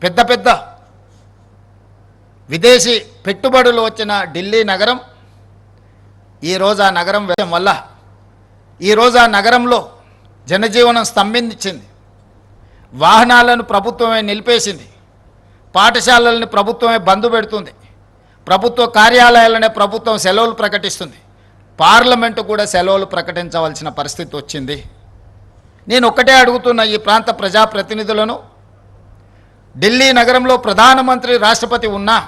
పెద్ద పెద్ద విదేశీ పెట్టుబడులు వచ్చిన ఢిల్లీ నగరం ఈరోజు ఆ నగరం వల్ల ఈరోజు ఆ నగరంలో జనజీవనం స్తంభించింది. వాహనాలను ప్రభుత్వమే నిలిపేసింది. పాఠశాలలను ప్రభుత్వమే బంద్ పెడుతుంది. ప్రభుత్వ కార్యాలయాలనే ప్రభుత్వం సెలవులు ప్రకటిస్తుంది. పార్లమెంటు కూడా సెలవులు ప్రకటించవలసిన పరిస్థితి వచ్చింది. నేను ఒక్కటే అడుగుతున్న ఈ ప్రాంత ప్రజాప్రతినిధులను, ఢిల్లీ నగరంలో ప్రధానమంత్రి రాష్ట్రపతి ఉన్నా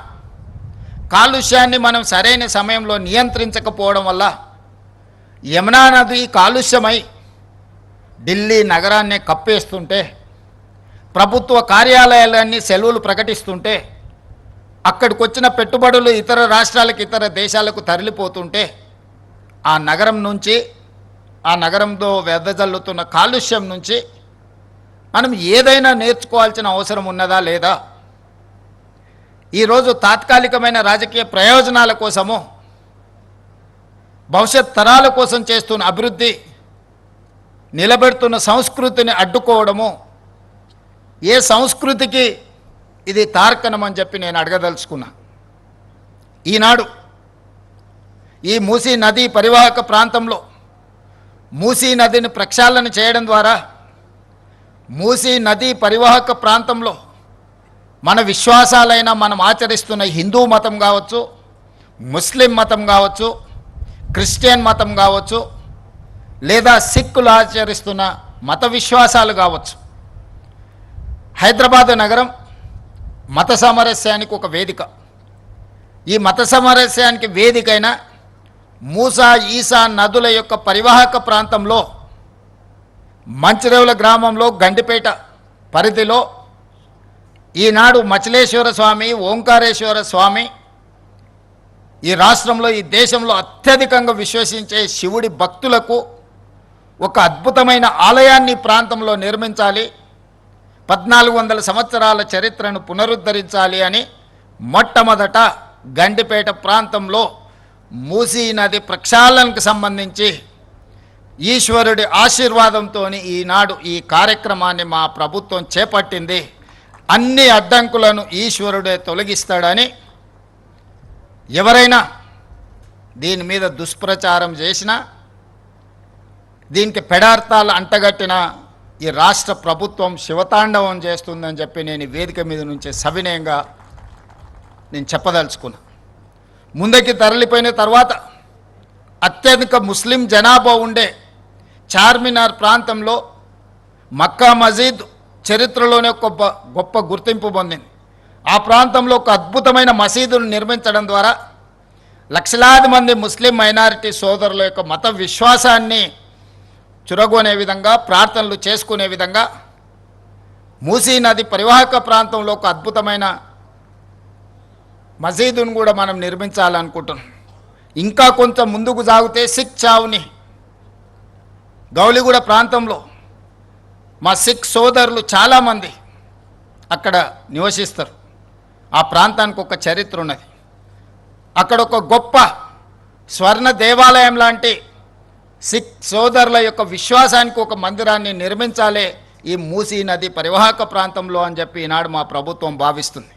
కాలుష్యాన్ని మనం సరైన సమయంలో నియంత్రించకపోవడం వల్ల యమునా నది కాలుష్యమై ఢిల్లీ నగరాన్ని కప్పేస్తుంటే, ప్రభుత్వ కార్యాలయాలన్నీ సెలవులు ప్రకటిస్తుంటే, అక్కడికి వచ్చిన పెట్టుబడులు ఇతర రాష్ట్రాలకు ఇతర దేశాలకు తరలిపోతుంటే, ఆ నగరం నుంచి ఆ నగరంలో వెదజల్లుతున్న కాలుష్యం నుంచి మనం ఏదైనా నేర్చుకోవాల్సిన అవసరం ఉన్నదా లేదా? ఈరోజు తాత్కాలికమైన రాజకీయ ప్రయోజనాల కోసము, భవిష్యత్ తరాల కోసం చేస్తున్న అభివృద్ధి, నిలబెడుతున్న సంస్కృతిని అడ్డుకోవడము ఏ సంస్కృతికి ఇది తార్కణం అని చెప్పి నేను అడగదలుచుకున్నా. ఈనాడు ఈ మూసీ నదీ పరివాహక ప్రాంతంలో మూసీ నదిని ప్రక్షాళన చేయడం ద్వారా మూసీ నదీ పరివాహక ప్రాంతంలో మన విశ్వాసాలైన మనం ఆచరిస్తున్న హిందూ మతం కావచ్చు, ముస్లిం మతం కావచ్చు, క్రిస్టియన్ మతం కావచ్చు, లేదా సిక్కులు ఆచరిస్తున్న మత విశ్వాసాలు కావచ్చు, హైదరాబాద్ నగరం మత సామరస్యానికి ఒక వేదిక. ఈ మత సామరస్యానికి వేదికైన మూసా ఈసా నదుల యొక్క పరివాహక ప్రాంతంలో మంచిరేవుల గ్రామంలో గండిపేట పరిధిలో ఈనాడు మచిలేశ్వర స్వామి, ఓంకారేశ్వర స్వామి ఈ రాష్ట్రంలో ఈ దేశంలో అత్యధికంగా విశ్వసించే శివుడి భక్తులకు ఒక అద్భుతమైన ఆలయాన్ని ప్రాంతంలో నిర్మించాలి, 1400 సంవత్సరాల చరిత్రను పునరుద్ధరించాలి అని మొట్టమొదట గండిపేట ప్రాంతంలో మూసీ నది ప్రక్షాళనకు సంబంధించి ఈశ్వరుడి ఆశీర్వాదంతో ఈనాడు ఈ కార్యక్రమాన్ని మా ప్రభుత్వం చేపట్టింది. అన్ని అడ్డంకులను ఈశ్వరుడే తొలగిస్తాడని ఎవరైనా దీని మీద దుష్ప్రచారం చేసినా, దీనికి పెడార్థాలు అంటగట్టిన ఈ రాష్ట్ర ప్రభుత్వం శివతాండవం చేస్తుందని చెప్పి నేను ఈ వేదిక మీద నుంచి సవినయంగా నేను చెప్పదలుచుకున్నా. ముందుకి తరలిపోయిన తర్వాత అత్యధిక ముస్లిం జనాభా ఉండే చార్మినార్ ప్రాంతంలో మక్కా మసీద్ చరిత్రలోనే ఒక గొప్ప గుర్తింపు పొందింది. ఆ ప్రాంతంలో ఒక అద్భుతమైన మసీదును నిర్మించడం ద్వారా లక్షలాది మంది ముస్లిం మైనారిటీ సోదరుల యొక్క మత విశ్వాసాన్ని చురగొనే విధంగా, ప్రార్థనలు చేసుకునే విధంగా మూసీ నది పరివాహక ప్రాంతంలో ఒక అద్భుతమైన మసీదును కూడా మనం నిర్మించాలనుకుంటున్నాం. ఇంకా కొంచెం ముందుకు సాగితే సిక్ చావుని గౌలిగూడ ప్రాంతంలో మా సిక్ సోదరులు చాలామంది అక్కడ నివసిస్తారు. ఆ ప్రాంతానికి ఒక చరిత్ర ఉన్నది. అక్కడ ఒక గొప్ప స్వర్ణ దేవాలయం లాంటి సిక్ సోదరుల యొక్క విశ్వాసానికి ఒక మందిరాన్ని నిర్మించాలి ఈ మూసీ నది పరివాహక ప్రాంతంలో అని చెప్పి ఈనాడు మా ప్రభుత్వం భావిస్తుంది.